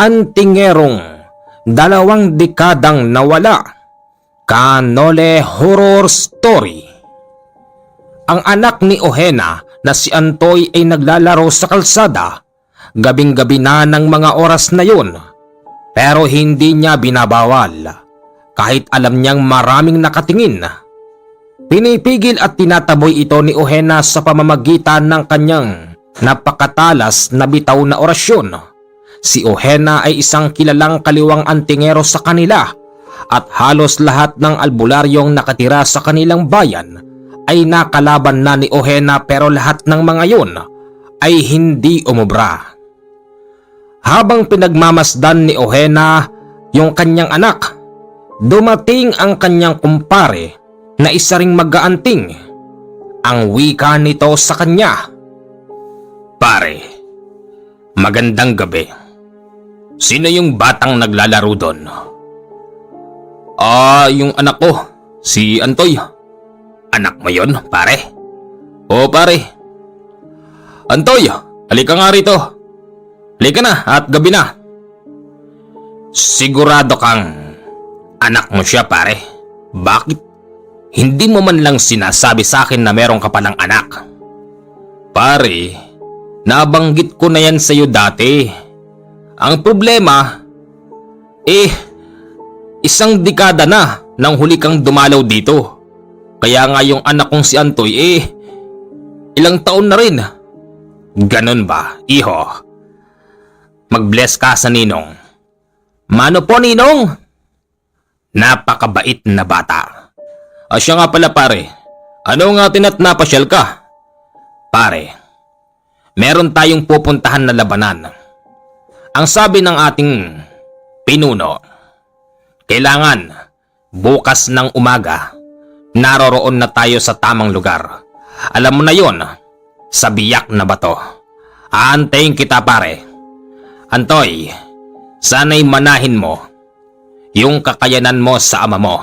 antingerong 2 dekadang nawala. Canole Horror Story. Ang anak ni Ojena na si Antoy ay naglalaro sa kalsada gabing-gabi na ng mga oras na yun, pero hindi niya binabawal kahit alam niyang maraming nakatingin. Pinipigil at tinataboy ito ni Ojena sa pamamagitan ng kanyang napakatalas na bitaw na orasyon. Si Ojena ay isang kilalang kaliwang antingero sa kanila at halos lahat ng albularyong nakatira sa kanilang bayan ay nakalaban na ni Ojena, pero lahat ng mga yun ay hindi umubra. Habang pinagmamasdan ni Ojena yung kanyang anak, dumating ang kanyang kumpare na isa ring mag-aanting. Ang wika nito sa kanya, "Pare, magandang gabi. Sino yung batang naglalaro doon?" Yung anak ko, si Antoy." "Anak mo yun, pare?" "Oo, pare." "Antoy, halika nga rito. Halika na at gabi na." "Sigurado kang anak mo siya, pare? Bakit hindi mo man lang sinasabi sa akin na meron ka palang anak?" "Pare, nabanggit ko na yan sa'yo dati. Ang problema, isang dekada na nang huli kang dumalaw dito. Kaya nga yung anak kong si Antoy, ilang taon na rin." "Ganon ba, iho? Mag-bless ka sa ninong." "Mano po, ninong?" "Napakabait na bata." "Siya nga pala, pare. Ano nga tinat napasyal ka?" "Pare, meron tayong pupuntahan na labanan. Ang sabi ng ating pinuno, kailangan bukas ng umaga naroroon na tayo sa tamang lugar. Alam mo na yon, sa Biak na Bato. Aantayin kita, pare. Antoy, sana'y manahin mo yung kakayanan mo sa ama mo."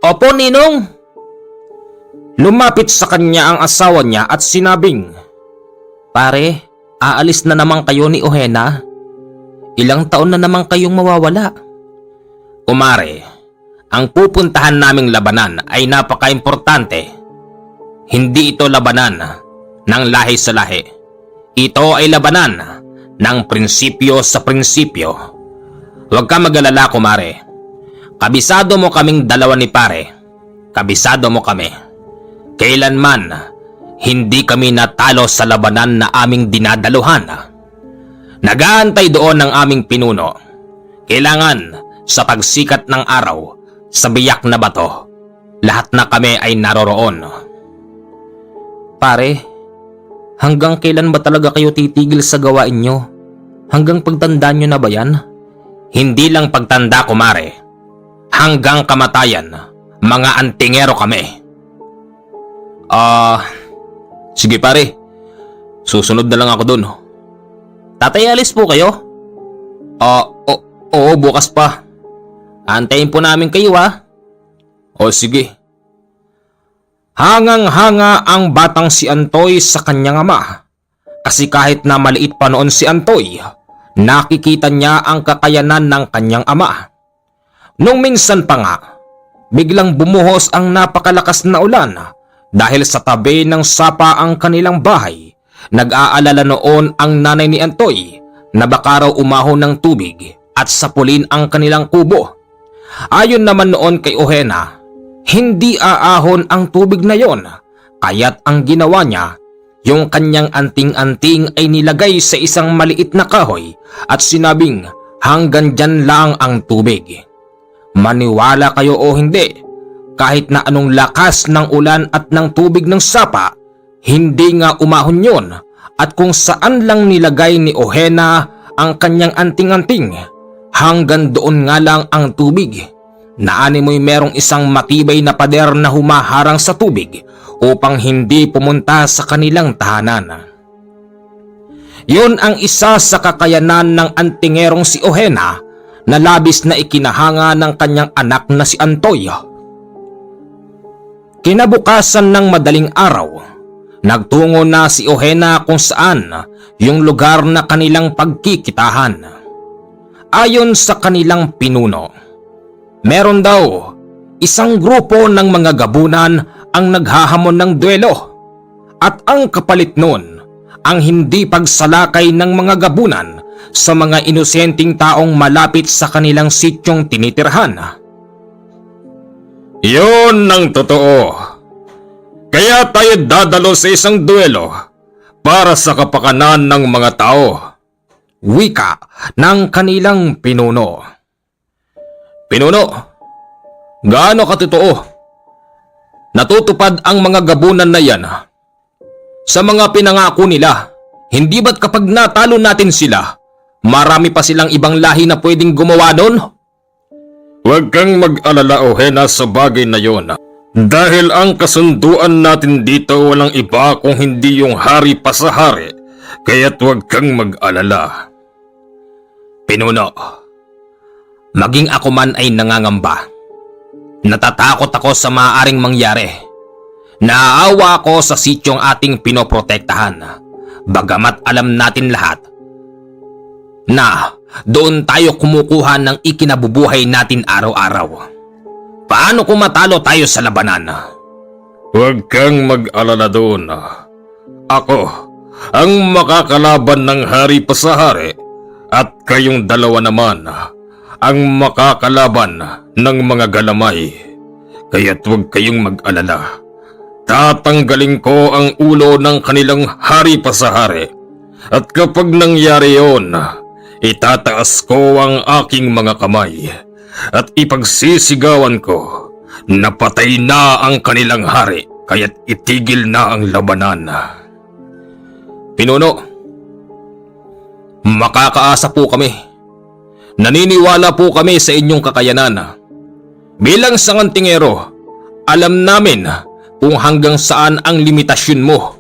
"Opo, ninong." Lumapit sa kanya ang asawa niya at sinabing, "Pare, aalis na naman kayo ni Ojena. Ilang taon na naman kayong mawawala." "Kumare, ang pupuntahan naming labanan ay napaka-importante. Hindi ito labanan ng lahi sa lahi. Ito ay labanan ng prinsipyo sa prinsipyo. Huwag ka mag-alala, kumare. Kabisado mo kaming dalawa ni pare. Kabisado mo kami. Kailanman hindi kami natalo sa labanan na aming dinadaluhan. Nag-aantay doon ang aming pinuno. Kailangan sa pagsikat ng araw sa Biak na Bato, lahat na kami ay naroroon." "Pare, hanggang kailan ba talaga kayo titigil sa gawain nyo? Hanggang pagtanda nyo na ba yan?" "Hindi lang pagtanda, kumare. Hanggang kamatayan, mga antingero kami." Sige pare, susunod na lang ako dun." "Tatay, alis po kayo?" Oo, bukas pa. Antayin po namin kayo, ha?" "O sige." Hangang-hanga ang batang si Antoy sa kanyang ama. Kasi kahit na maliit pa noon si Antoy, nakikita niya ang kakayanan ng kanyang ama. Nung minsan pa nga, biglang bumuhos ang napakalakas na ulan dahil sa tabi ng sapa ang kanilang bahay. Nag-aalala noon ang nanay ni Antoy na baka raw umahon ng tubig at sapulin ang kanilang kubo. Ayon naman noon kay Ojena, hindi aahon ang tubig na yon, kaya't ang ginawa niya, yung kanyang anting-anting ay nilagay sa isang maliit na kahoy at sinabing hanggang dyan lang ang tubig. Maniwala kayo o hindi, kahit na anong lakas ng ulan at ng tubig ng sapa, hindi nga umahon yon, at kung saan lang nilagay ni Ojena ang kanyang anting-anting, hanggang doon nga lang ang tubig. Naani mo'y merong isang matibay na pader na humaharang sa tubig upang hindi pumunta sa kanilang tahanan. Yun ang isa sa kakayanan ng antingerong si Ojena na labis na ikinahanga ng kanyang anak na si Antoy. Kinabukasan ng madaling araw, nagtungo na si Ojena kung saan yung lugar na kanilang pagkikitahan. Ayon sa kanilang pinuno, meron daw isang grupo ng mga gabunan ang naghahamon ng duelo at ang kapalit nun ang hindi pagsalakay ng mga gabunan sa mga inosenteng taong malapit sa kanilang sityong tinitirhan. Yun ang totoo. Kaya tayo dadalo sa isang duelo para sa kapakanan ng mga tao. Wika ng kanilang pinuno. Pinuno, gaano katotoo? Natutupad ang mga gabunan na yan sa mga pinangako nila. Hindi ba't kapag natalo natin sila, marami pa silang ibang lahi na pwedeng gumawa nun? Huwag kang mag-alala, Ohena, sa bagay na yon. Dahil ang kasunduan natin dito walang iba kung hindi yung hari pa sa hari, kaya't huwag kang mag-alala. Pinuno, maging ako man ay nangangamba. Natatakot ako sa maaaring mangyari. Naaawa ako sa sityong ating pinoprotektahan. Bagamat alam natin lahat na doon tayo kumukuha ng ikinabubuhay natin araw-araw. Paano kung matalo tayo sa labanan? Huwag kang mag-alala doon. Ako ang makakalaban ng hari pa sa hari at kayong dalawa naman ang makakalaban ng mga galamay. Kaya't huwag kayong mag-alala. Tatanggalin ko ang ulo ng kanilang hari pa sa hari. At kapag nangyari yon, itataas ko ang aking mga kamay at ipagsisigawan ko na patay na ang kanilang hari, kaya't itigil na ang labanan. Pinuno, makakaasa po kami. Naniniwala po kami sa inyong kakayanan. Bilang sangantingero, alam namin kung hanggang saan ang limitasyon mo.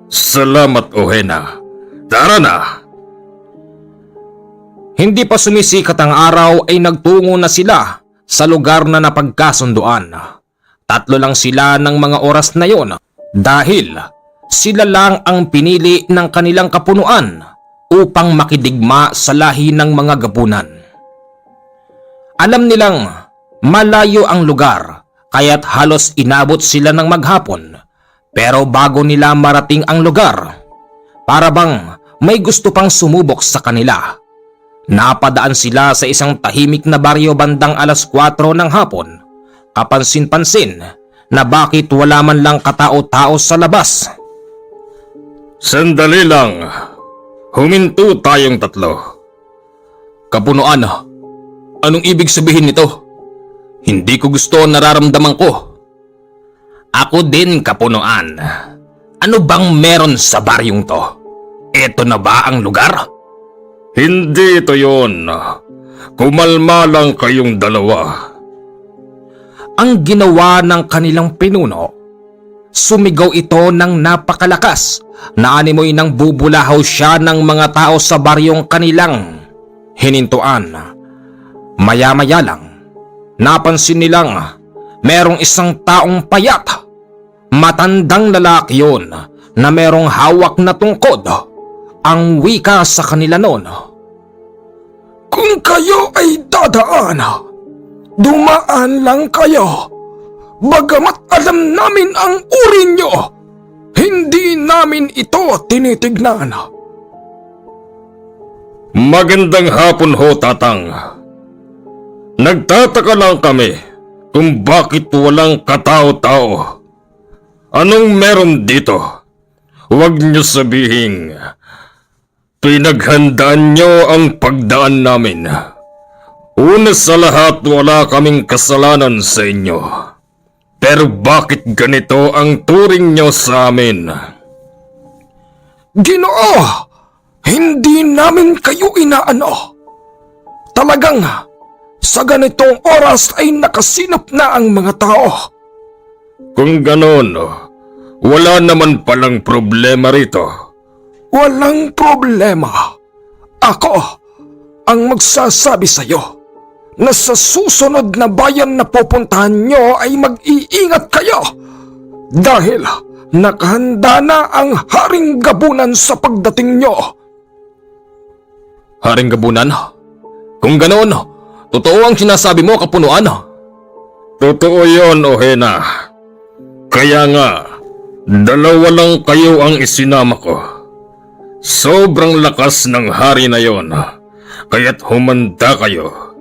Salamat, Ohena. Tara na! Hindi pa sumisikat ang araw ay nagtungo na sila sa lugar na napagkasunduan. 3 lang sila ng mga oras na yon dahil sila lang ang pinili ng kanilang kapunuan upang makidigma sa lahi ng mga gabunan. Alam nilang malayo ang lugar kaya't halos inabot sila ng maghapon, pero bago nila marating ang lugar, para bang may gusto pang sumubok sa kanila. Napadaan sila sa isang tahimik na baryo bandang 4:00 ng hapon, kapansin-pansin na bakit wala man lang katao-tao sa labas. Sandali lang. Huminto tayong 3. Kapunuan, anong ibig sabihin nito? Hindi ko gusto ang nararamdaman ko. Ako din, kapunuan. Ano bang meron sa baryong to? Eto na ba ang lugar? Hindi ito yun. Kumalma lang kayong dalawa. Ang ginawa ng kanilang pinuno, sumigaw ito ng napakalakas na animoy nang bubulahaw siya ng mga tao sa baryong kanilang hinintuan. Maya-maya lang, napansin nilang merong isang taong payat. Matandang lalaki yun na merong hawak na tungkod. Ang wika sa kanila noon, kung kayo ay dadaan, dumaan lang kayo. Bagamat alam namin ang uri nyo, hindi namin ito tinitignan. Magandang hapon ho, Tatang. Nagtataka lang kami kung bakit walang katao-tao. Anong meron dito? Huwag nyo sabihin pinaghandaan nyo ang pagdaan namin. Una sa lahat, wala kaming kasalanan sa inyo. Pero bakit ganito ang turing nyo sa amin? Ginoo, hindi namin kayo inaano. Talagang sa ganitong oras ay nakasinop na ang mga tao. Kung ganon, wala naman palang problema rito. Walang problema. Ako ang magsasabi sa iyo na sa susunod na bayan na pupuntahan nyo ay mag-iingat kayo dahil nakahanda na ang Haring Gabunan sa pagdating nyo. Haring Gabunan? Kung ganoon, totoo ang sinasabi mo, kapunuan. Totoo yon, Ohena. Kaya nga, dalawa lang kayo ang isinama ko. Sobrang lakas ng hari na yon, kaya't humanda kayo.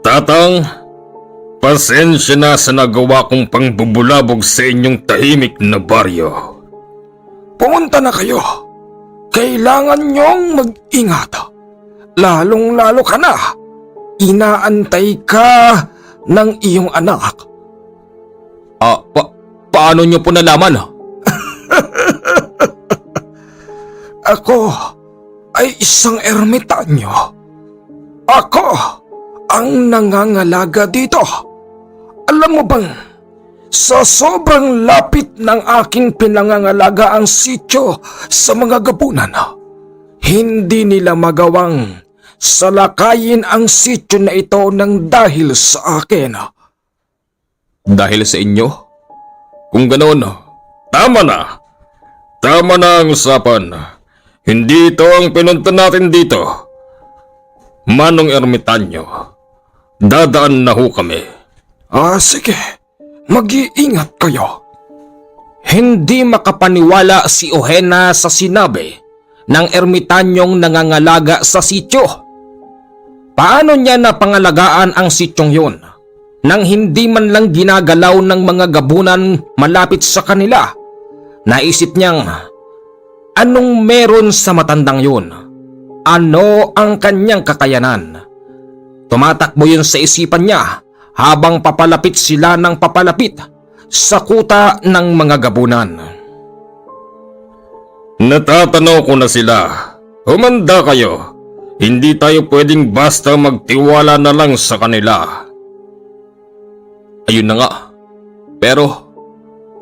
Tatang, pasensya na sa nagawa kong pangbubulabog sa inyong tahimik na baryo. Pumunta na kayo. Kailangan niyong mag-ingat. Lalong-lalo ka na. Inaantay ka ng iyong anak. Paano niyo po nalaman? Ako ay isang ermitanyo. Ako ang nangangalaga dito. Alam mo bang, sa sobrang lapit ng aking pinangangalaga ang sityo sa mga gabunan, hindi nila magawang salakayin ang sityo na ito ng dahil sa akin. Dahil sa inyo? Kung ganoon, tama na. Tama na ang usapan. Hindi ito ang pinunta natin dito. Manong ermitanyo, dadaan na ho kami. Sige. Mag-iingat kayo. Hindi makapaniwala si Ohena sa sinabi ng ermitanyong nangangalaga sa sityo. Paano niya napangalagaan ang sityong yun nang hindi man lang ginagalaw ng mga gabunan malapit sa kanila? Naisip niyang, anong meron sa matandang yun? Ano ang kanyang kakayanan? Tumatakbo yun sa isipan niya habang papalapit sila ng papalapit sa kuta ng mga gabunan. Natatanaw ko na sila. Humanda kayo. Hindi tayo pwedeng basta magtiwala na lang sa kanila. Ayun na nga. Pero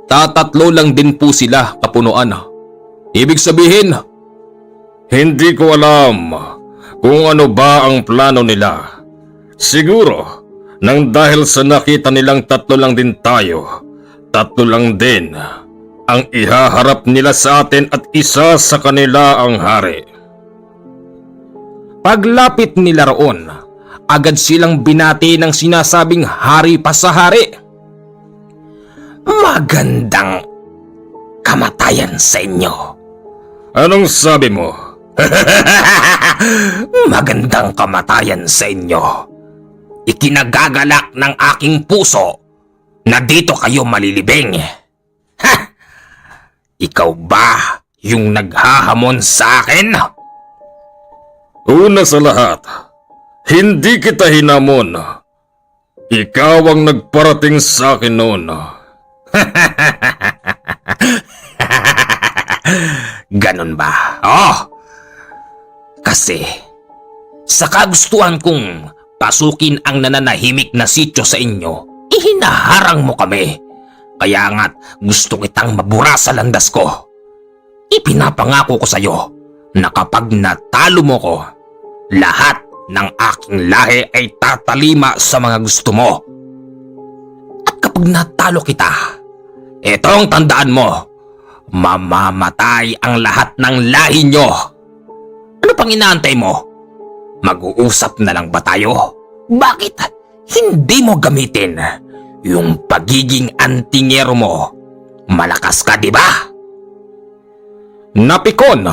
tatatlo lang din po sila, kapunuan. Ibig sabihin, hindi ko alam kung ano ba ang plano nila. Siguro, nang dahil sa nakita nilang tatlo lang din tayo, tatlo lang din ang ihaharap nila sa atin at isa sa kanila ang hari. Paglapit nila roon, agad silang binati ng sinasabing hari pa sa hari. Magandang kamatayan sa inyo. Anong sabi mo? Magandang kamatayan sa inyo. Ikinagagalak ng aking puso na dito kayo malilibing. Ha! Ikaw ba yung naghahamon sa akin? Una sa lahat, hindi kita hinamon. Ikaw ang nagparating sa akin noon. Ganon ba? Kasi sa kagustuhan kong pasukin ang nananahimik na sityo sa inyo, ihinaharang mo kami. Kaya nga't gusto kitang mabura sa landas ko. Ipinapangako ko sa iyo na kapag natalo mo ko, lahat ng aking lahi ay tatalima sa mga gusto mo. At kapag natalo kita, etong tandaan mo, mamamatay ang lahat ng lahi nyo. Ano pang inaantay mo? Mag-uusap na lang ba tayo? Bakit hindi mo gamitin yung pagiging antingero mo? Malakas ka, di ba? Napikon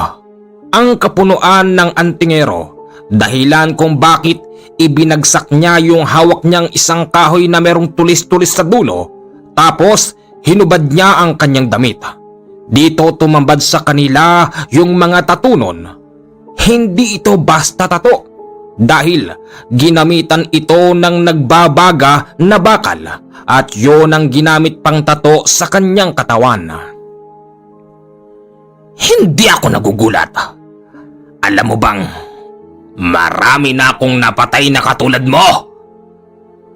ang kapunuan ng antingero dahilan kung bakit ibinagsak niya yung hawak niyang isang kahoy na merong tulis-tulis sa dulo, tapos hinubad niya ang kanyang damit. Dito tumambad sa kanila yung mga tatunon. Hindi ito basta tato, dahil ginamitan ito ng nagbabaga na bakal at yon ang ginamit pang tato sa kanyang katawan. Hindi ako nagugulat. Alam mo bang, marami na akong napatay na katulad mo.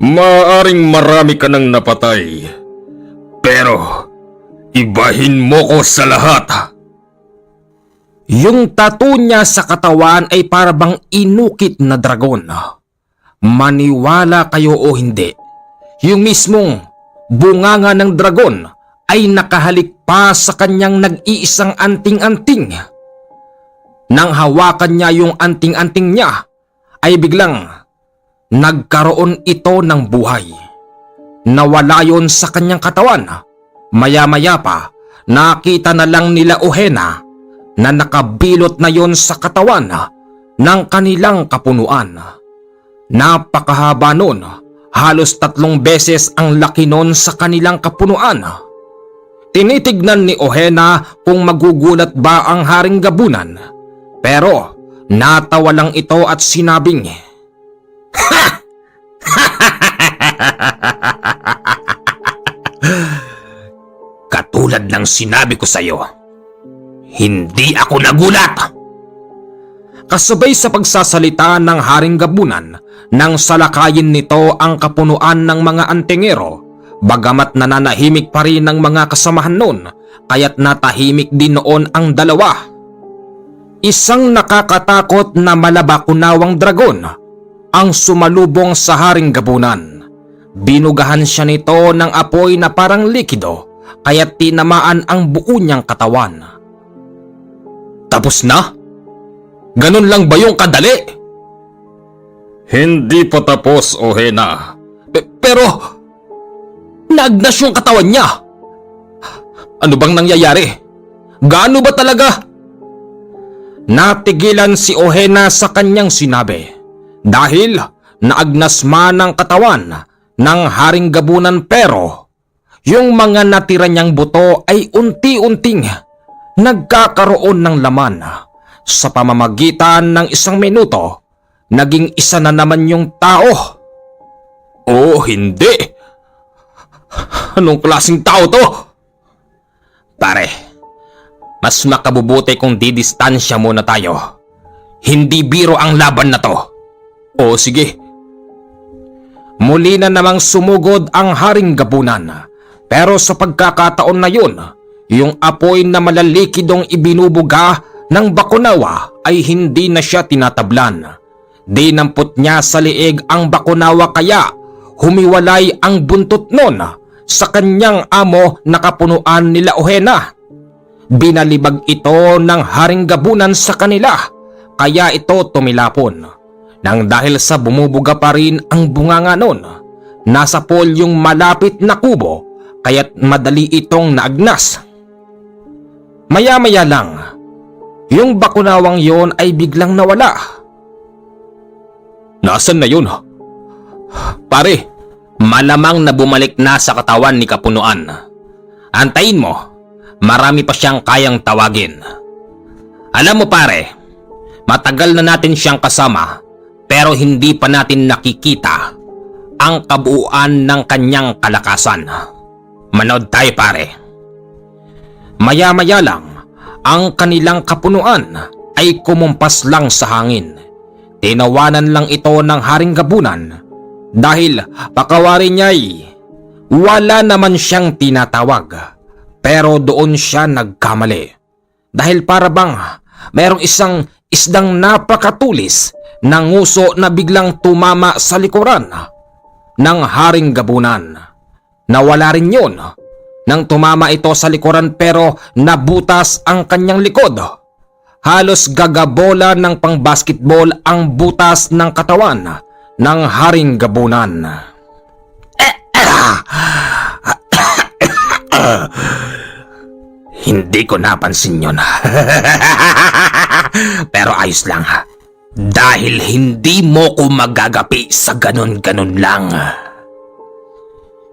Maaring marami ka nang napatay, pero ibahin mo ko sa lahat. Yung tattoo niya sa katawan ay parabang inukit na dragon. Maniwala kayo o hindi, yung mismong bunganga ng dragon ay nakahalik pa sa kanyang nag-iisang anting-anting. Nang hawakan niya yung anting-anting niya, ay biglang nagkaroon ito ng buhay. Nawala yon sa kanyang katawan. Maya-maya pa, nakita na lang nila Ohena na nakabilot na yon sa katawan ng kanilang kapunuan. Napakahaba nun, halos 3 beses ang laki nun sa kanilang kapunuan. Tinitignan ni Ohena kung magugulat ba ang Haring Gabunan, pero natawa lang ito at sinabing, Katulad ng sinabi ko sa'yo, hindi ako nagulat. Kasabay sa pagsasalita ng Haring Gabunan, nang salakayin nito ang kapunuan ng mga antingero, bagamat nananahimik pa rin ng mga kasamahan nun, kaya't natahimik din noon ang dalawa. Isang nakakatakot na malabakunawang dragon ang sumalubong sa Haring Gabunan. Binugahan siya nito ng apoy na parang likido, kaya't tinamaan ang buo niyang katawan. Tapos na? Ganun lang ba yung kadali? Hindi pa tapos, Ohena. Pero, naagnas yung katawan niya. Ano bang nangyayari? Gaano ba talaga? Natigilan si Ohena sa kanyang sinabi dahil naagnas man ang katawan ng Haring Gabunan, pero yung mga natira niyang buto ay unti-unting nagkakaroon ng laman. Sa pamamagitan ng 1 minuto, naging isa na naman yung tao. Oh, hindi. Anong klaseng tao to? Pare, mas makabubuti kung didistansya muna tayo. Hindi biro ang laban na to. O sige. Muli na namang sumugod ang Haring Gabunan, pero sa pagkakataon na yun, yung apoy na malalikidong ibinubuga ng bakunawa ay hindi na siya tinatablan. Dinampot niya sa liig ang bakunawa, kaya humiwalay ang buntot nun sa kanyang amo na kapunuan nila Ohena. Binalibag ito ng Haring Gabunan sa kanila, kaya ito tumilapon. Nang dahil sa bumubuga pa rin ang bunganga nun, nasa pool yung malapit na kubo, kaya't madali itong naagnas. Maya-maya lang, yung bakunawang yon ay biglang nawala. Nasaan na yun? Pare, malamang na bumalik na sa katawan ni Kapunuan. Antayin mo, marami pa siyang kayang tawagin. Alam mo pare, matagal na natin siyang kasama, pero hindi pa natin nakikita ang kabuuan ng kanyang kalakasan. Manood tayo pare. Maya-maya lang, ang kanilang kapunuan ay kumumpas lang sa hangin. Tinawanan lang ito ng Haring Gabunan dahil pakawari niya'y wala naman siyang tinatawag. Pero doon siya nagkamali. Dahil para bang mayroong isang isdang napakatulis na nguso na biglang tumama sa likuran ng Haring Gabunan. Nawala rin yun nang tumama ito sa likuran, pero nabutas ang kanyang likod. Halos gagabola ng pang-basketball ang butas ng katawan ng Haring Gabunan. Hindi ko napansin yun. Pero ayos lang. Dahil hindi mo ko magagapi sa ganun-ganun lang.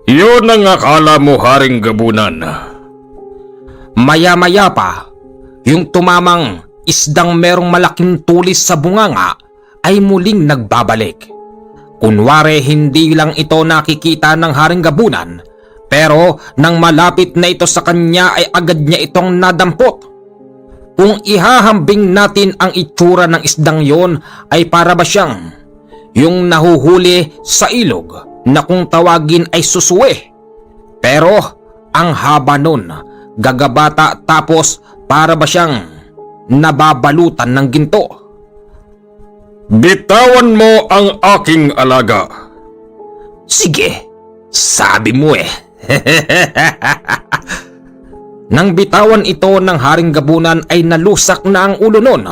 Yun ang akala mo, Haring Gabunan. Maya-maya pa, yung tumamang isdang merong malaking tulis sa bunganga ay muling nagbabalik. Kunwari hindi lang ito nakikita ng Haring Gabunan, pero nang malapit na ito sa kanya ay agad niya itong nadampot. Kung ihahambing natin ang itsura ng isdang yon, ay para ba siyang yung nahuhuli sa ilog na kung tawagin ay susuwe. Pero ang haba nun, gagabata, tapos para ba siyang nababalutan ng ginto. Bitawan mo ang aking alaga. Sige, sabi mo eh. Nang bitawan ito ng Haring Gabunan ay nalusak na ang ulo nun.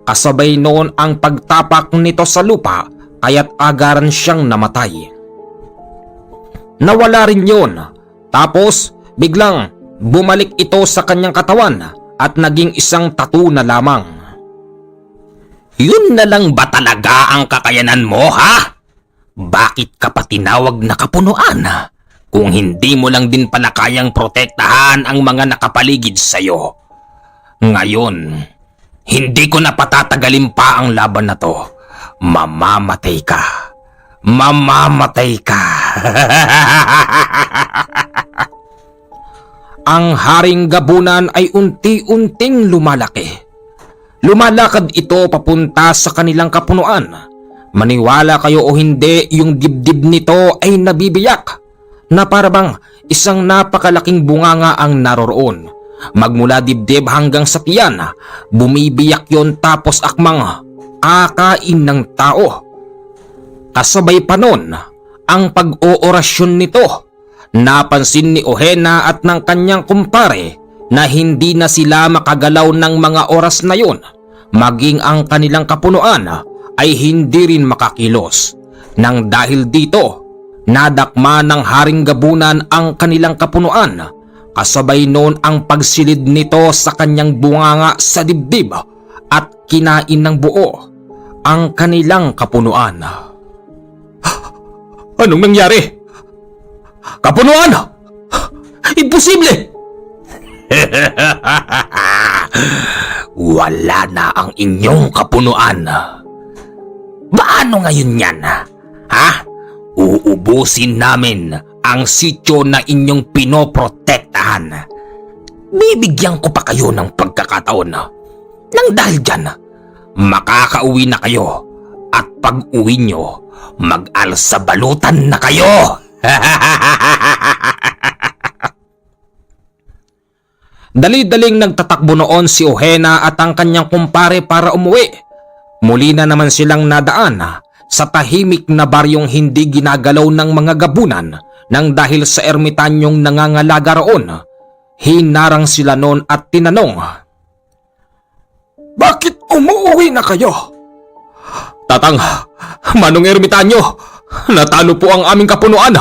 Kasabay noon ang pagtapak nito sa lupa kaya't agaran siyang namatay. Nawala rin yun. Tapos biglang bumalik ito sa kanyang katawan at naging isang tattoo na lamang. Yun na lang ba talaga ang kakayanan mo, ha? Bakit ka pa tinawag na kapunuan? Kung hindi mo lang din pala kayang protektahan ang mga nakapaligid sa'yo. Ngayon, hindi ko na patatagalin pa ang laban na to. Mamamatay ka. Mamamatay ka. Ang Haring Gabunan ay unti-unting lumalaki. Lumalakad ito papunta sa kanilang kapunuan. Maniwala kayo o hindi, yung dibdib nito ay nabibiyak na parabang isang napakalaking bunganga ang naroroon. Magmula dibdib hanggang sa tiyan, bumibiyak yon tapos akmang akain ng tao. Kasabay pa nun ang pag-oorasyon nito. Napansin ni Ohena at ng kanyang kumpare na hindi na sila makagalaw ng mga oras na yun. Maging ang kanilang kapunuan ay hindi rin makakilos. Nang dahil dito, nadakma ng Haring Gabunan ang kanilang kapunuan. Kasabay noon ang pagsilid nito sa kanyang bunganga sa dibdib at kinain ng buo ang kanilang kapunuan. Anong nangyari? Kapunuan! Imposible! Wala na ang inyong kapunuan. Paano ngayon yan? Ha? Uubusin namin ang sityo na inyong pinoprotektahan. Bibigyan ko pa kayo ng pagkakataon. Nang dahil dyan, makakauwi na kayo at pag-uwi nyo, mag-alsabalutan na kayo. Dali-daling nagtatakbo noon si Ohena at ang kanyang kumpare para umuwi. Muli na naman silang nadaan sa tahimik na baryong hindi ginagalaw ng mga gabunan nang dahil sa ermitanyong nangangalaga roon. Hinarang sila noon at tinanong, "Bakit umuwi na kayo?" "Tatang, Manong Ermitanyo, natalo po ang aming kapunuan."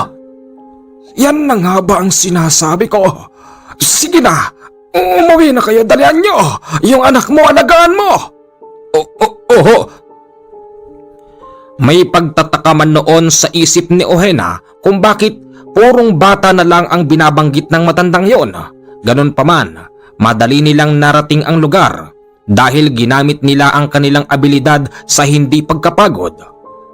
"Yan na nga ba ang sinasabi ko? Sige na, umuwi na kayo, dalian nyo. Yung anak mo, alagaan mo." "Oho." May pagtataka man noon sa isip ni Ohena kung bakit purong bata na lang ang binabanggit ng matandang yon. Ganun pa man, madali nilang narating ang lugar dahil ginamit nila ang kanilang abilidad sa hindi pagkapagod.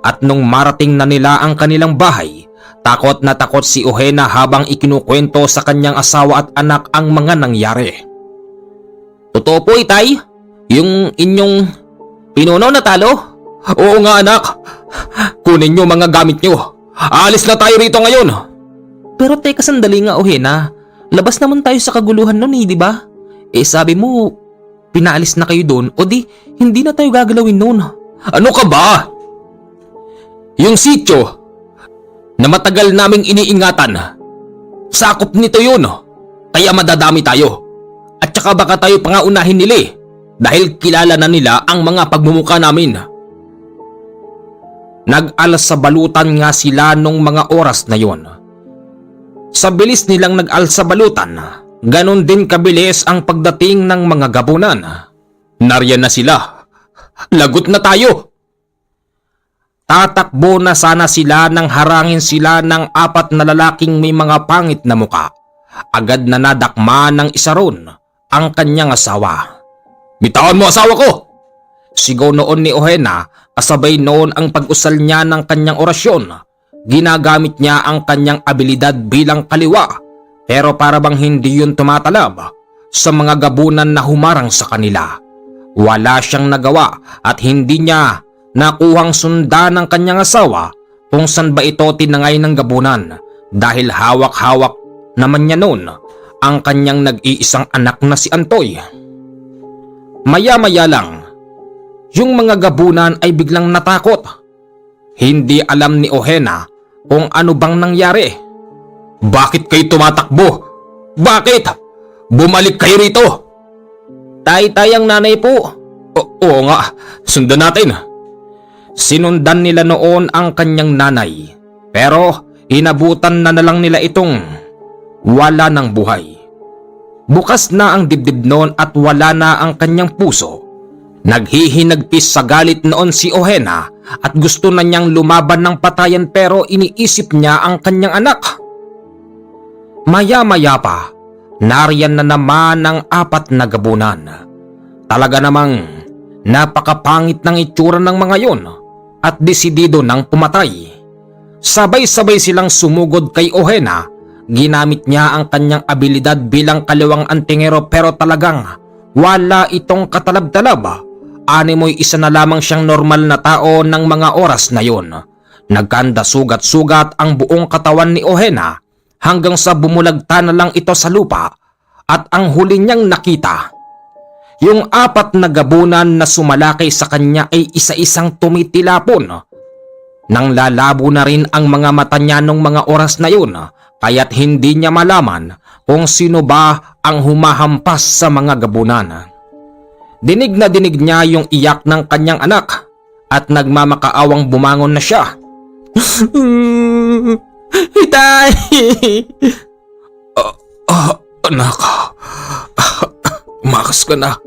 At nung marating na nila ang kanilang bahay, takot na takot si Ohena habang ikinukwento sa kanyang asawa at anak ang mga nangyari. "Totoo po, Itay? Yung inyong pinuno natalo?" "Oo nga, anak. Kunin nyo mga gamit nyo. Aalis na tayo rito ngayon." "Pero teka sandali nga, Ohena. Labas naman tayo sa kaguluhan nun di ba? Sabi mo, pinaalis na kayo doon o di hindi na tayo gagalawin noon." "Ano ka ba? Yung sityo na matagal naming iniingatan, sakop nito yun. Kaya madadami tayo. At saka baka tayo pangaunahin nila dahil kilala na nila ang mga pagmumukha namin." Nag-alsabalutan nga sila nung mga oras na yon. Sa bilis nilang nag-alsabalutan, ganon din kabilis ang pagdating ng mga gabunan. Nariyan na sila. Lagot na tayo. Tatakbo na sana sila nang harangin sila ng 4 na lalaking may mga pangit na muka. Agad na nadakma ng isa ron ang kanyang asawa. "Bitawan mo asawa ko!" Sigaw noon ni Ohena, kasabay noon ang pag-usal niya ng kanyang orasyon. Ginagamit niya ang kanyang abilidad bilang kaliwa, pero para bang hindi yun tumatalab sa mga gabunan na humarang sa kanila. Wala siyang nagawa at hindi niya nakuhang sundan ng kanyang asawa kung saan ba ito tinangay ng gabunan dahil hawak-hawak naman niya noon ang kanyang nag-iisang anak na si Antoy. Maya-maya lang, yung mga gabunan ay biglang natakot. Hindi alam ni Ohena kung ano bang nangyari. "Bakit kayo tumatakbo? Bakit? Bumalik kayo rito!" "Tay-tay ang nanay po." Oo nga, sundan natin." Sinundan nila noon ang kanyang nanay, pero inabutan na lang nila itong wala ng buhay. Bukas na ang dibdib noon at wala na ang kanyang puso. Naghihinagpis sa galit noon si Ohena at gusto na niyang lumaban ng patayan pero iniisip niya ang kanyang anak. Maya-maya pa, nariyan na naman ang 4 na gabunan. Talaga namang napakapangit ng itsura ng mga yon at desidido ng pumatay. Sabay-sabay silang sumugod kay Ohena. Ginamit niya ang kanyang abilidad bilang kaliwang antingero pero talagang wala itong katalab-talab. Animoy isa na lamang siyang normal na tao ng mga oras na yon. Nagkanda sugat-sugat ang buong katawan ni Ohena hanggang sa bumulagta na lang ito sa lupa at ang huli niyang nakita, yung 4 na gabunan na sumalakay sa kanya ay isa-isang tumitilapon. Nang lalabo na rin ang mga mata niya nung mga oras na yun, kaya't hindi niya malaman kung sino ba ang humahampas sa mga gabunan. Dinig na dinig niya yung iyak ng kanyang anak at nagmamakaawang bumangon na siya. Itay! Anak, tumakas ka na.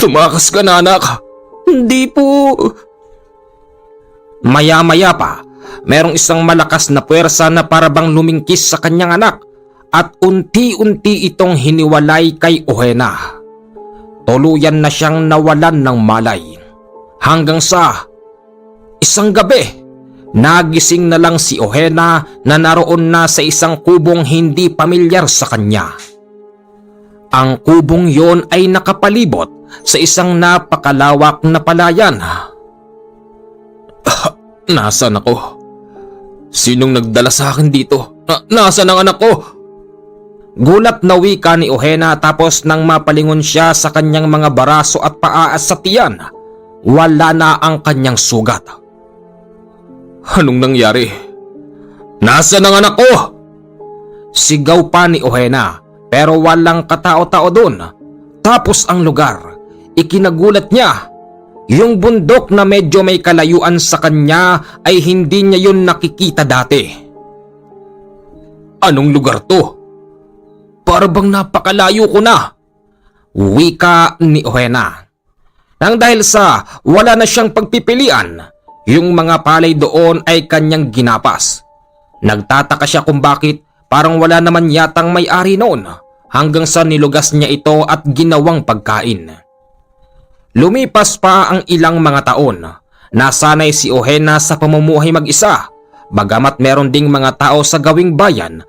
Tumakas ka na, anak. Hindi po. Maya-maya pa, merong isang malakas na puwersa na parabang lumingkis sa kanyang anak at unti-unti itong hiniwalay kay Ohena. Tuluyan na siyang nawalan ng malay. Hanggang sa isang gabi, nagising na lang si Ohena na naroon na sa isang kubong hindi pamilyar sa kanya. Ang kubong yon ay nakapalibot sa isang napakalawak na palayan. Nasaan ako? Sinong nagdala sa akin dito? Nasaan ang anak ko? Gulat na wika ni Ohena tapos nang mapalingon siya sa kanyang mga baraso at paa sa tiyan, wala na ang kanyang sugat. Anong nangyari? Nasaan ang anak ko? Sigaw pa ni Ohena pero walang katao-tao doon. Tapos ang lugar, ikinagulat niya. Yung bundok na medyo may kalayuan sa kanya ay hindi niya yun nakikita dati. Anong lugar to? Para bang napakalayo ko na, wika ni Ohena. Nang dahil sa wala na siyang pagpipilian, yung mga palay doon ay kanyang ginapas. Nagtataka siya kung bakit parang wala naman yatang may-ari noon hanggang sa nilugas niya ito at ginawang pagkain. Lumipas pa ang ilang mga taon. Nasanay si Ohena sa pamumuhay mag-isa, bagamat meron ding mga tao sa gawing bayan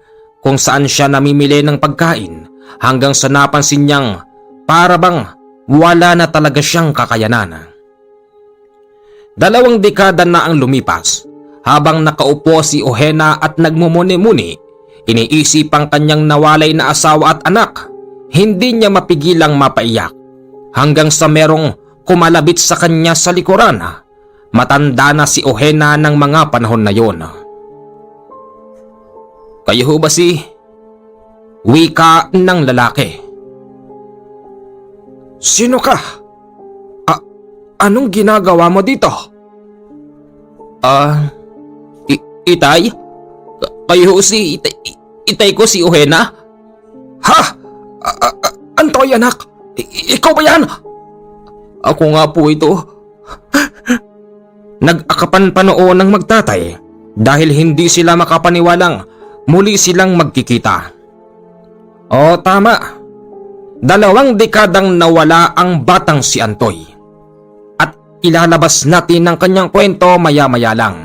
kung saan siya namimili ng pagkain hanggang sa napansin niyang para bang wala na talaga siyang kakayanan. 2 dekada na ang lumipas. Habang nakaupo si Ohena at nagmumuni-muni, iniisip ang kanyang nawalay na asawa at anak. Hindi niya mapigilang mapaiyak hanggang sa merong kumalabit sa kanya sa likuran. Matanda na si Ohena ng mga panahon na yon. Kayo ho ba si? Wika ng lalaki. Sino ka? Anong ginagawa mo dito? Itay? Kayo si Itay ko si Ohena? Ha? Antoy anak? Ikaw ba yan? Ako nga po ito. Nag-akapan pa noon ng magtatay dahil hindi sila makapaniwalang muli silang magkikita. O tama, 2 dekadang nawala ang batang si Antoy. At ilalabas natin ang kanyang kwento maya-maya lang.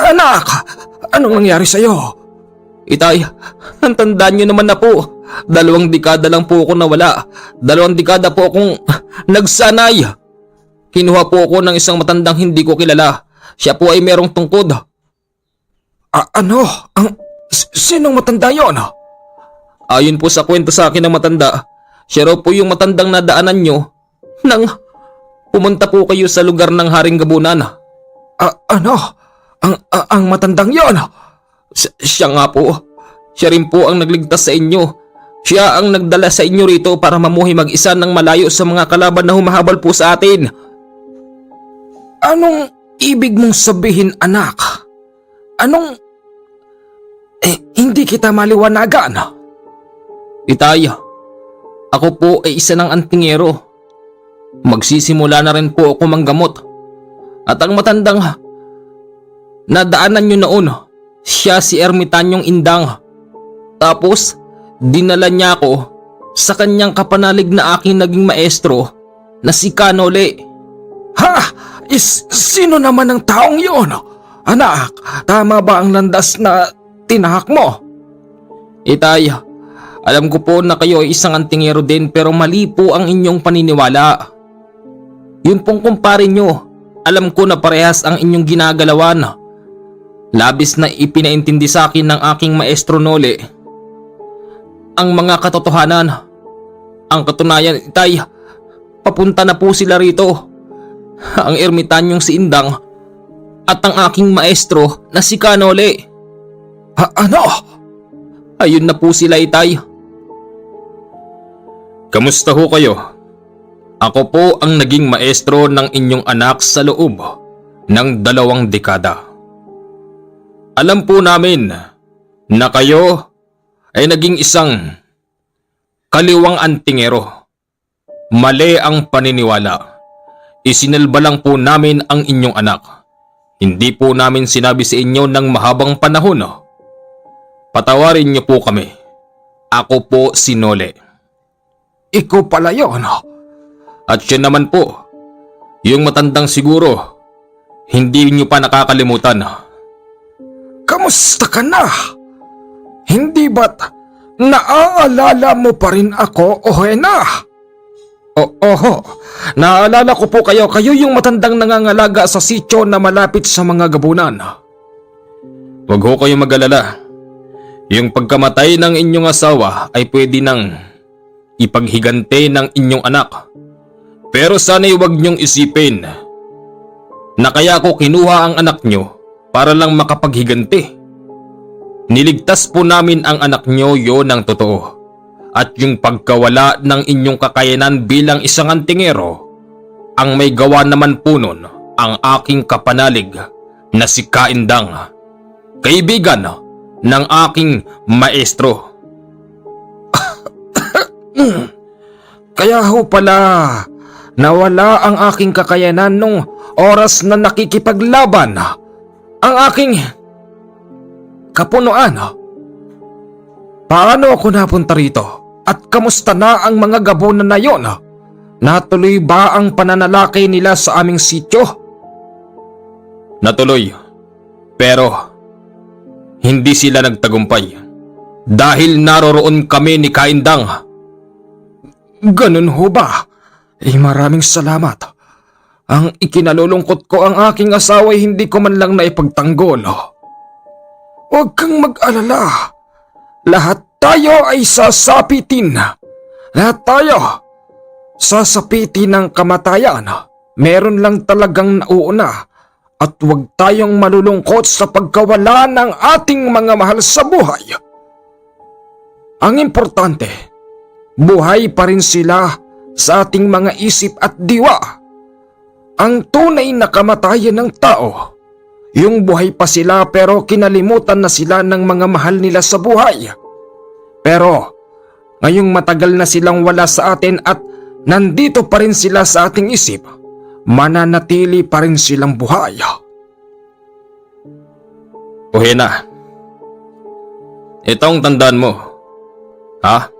Anak, anong nangyari sa'yo? Itay, ang tandaan niyo naman na po. 2 dekada lang po ako nawala. 2 dekada po akong nagsanay. Kinuha po ako ng isang matandang hindi ko kilala. Siya po ay merong tungkod. Sinong matanda yon? Ayon po sa kwento sa akin ng matanda, siya raw po yung matandang nadaanan nyo nang pumunta po kayo sa lugar ng Haring Gabunan. Ang matandang yon? Siya nga po. Siya rin po ang nagligtas sa inyo. Siya ang nagdala sa inyo rito para mamuhay mag-isa ng malayo sa mga kalaban na humahabol po sa atin. Anong ibig mong sabihin, anak? Anong... hindi kita maliwanagan. Itay, ako po ay isa ng antingero. Magsisimula na rin po ako manggamot. At ang matandang nadaanan nyo noon, siya si Ermitanyong Indang. Tapos, dinala niya ako sa kanyang kapanalig na aking naging maestro na si Kanole. Ha? Sino naman ang taong yun? Anak, tama ba ang landas na tinahak mo? Itay, alam ko po na kayo ay isang antingero din pero mali po ang inyong paniniwala. Yun pong kumpare nyo, alam ko na parehas ang inyong ginagalawan. Labis na ipinaintindi sa akin ng aking maestro Nole ang mga katotohanan. Ang katunayan, Itay, papunta na po sila rito. Ang ermitanyong si Indang at ang aking maestro na si Kanole. Ano? Ayun na po sila, Itay. Kamusta ho kayo? Ako po ang naging maestro ng inyong anak sa loob ng 2 dekada. Alam po namin na kayo ay naging isang kaliwang antingero. Mali ang paniniwala. Isinalba lang po namin ang inyong anak. Hindi po namin sinabi sa inyo ng mahabang panahon. Patawarin niyo po kami. Ako po si Nole. Ikaw pala yun. At siya naman po, yung matandang siguro, hindi niyo pa nakakalimutan. Kamusta ka na? Hindi ba't naaalala mo pa rin ako, Ohena? Oho, naalala ko po kayo. Kayo yung matandang nangangalaga sa sityo na malapit sa mga gabunan. Huwag ho kayong mag-alala. Yung pagkamatay ng inyong asawa ay pwede nang ipaghigante ng inyong anak. Pero sana'y huwag niyong isipin na kaya ko kinuha ang anak niyo para lang makapaghiganti. Niligtas po namin ang anak niyo, yon ang totoo. At yung pagkawala ng inyong kakayanan bilang isang antingero, ang may gawa naman po nun ang aking kapanalig na si Kaindang, kaibigan ng aking maestro. Kaya ho pala nawala ang aking kakayanan nung oras na nakikipaglaban ang aking kapunuan. Paano ako napunta rito? At kamusta na ang mga gabunan na yon? Natuloy ba ang pananalaki nila sa aming sityo? Natuloy. Pero hindi sila nagtagumpay dahil naroroon kami ni Kaindang. Ganun ho ba? Maraming salamat. Ang ikinalulungkot ko, ang aking asawa ay hindi ko man lang naipagtanggol. Huwag kang mag-alala. Lahat tayo ay sasapitin. Lahat tayo sasapitin ng kamatayan. Meron lang talagang nauuna. At huwag tayong malulungkot sa pagkawala ng ating mga mahal sa buhay. Ang importante, buhay pa rin sila sa ating mga isip at diwa. Ang tunay na kamatayan ng tao, yung buhay pa sila pero kinalimutan na sila ng mga mahal nila sa buhay. Pero ngayong matagal na silang wala sa atin at nandito pa rin sila sa ating isip, mananatili pa rin silang buhay. Ohena, itong tandaan mo, ha?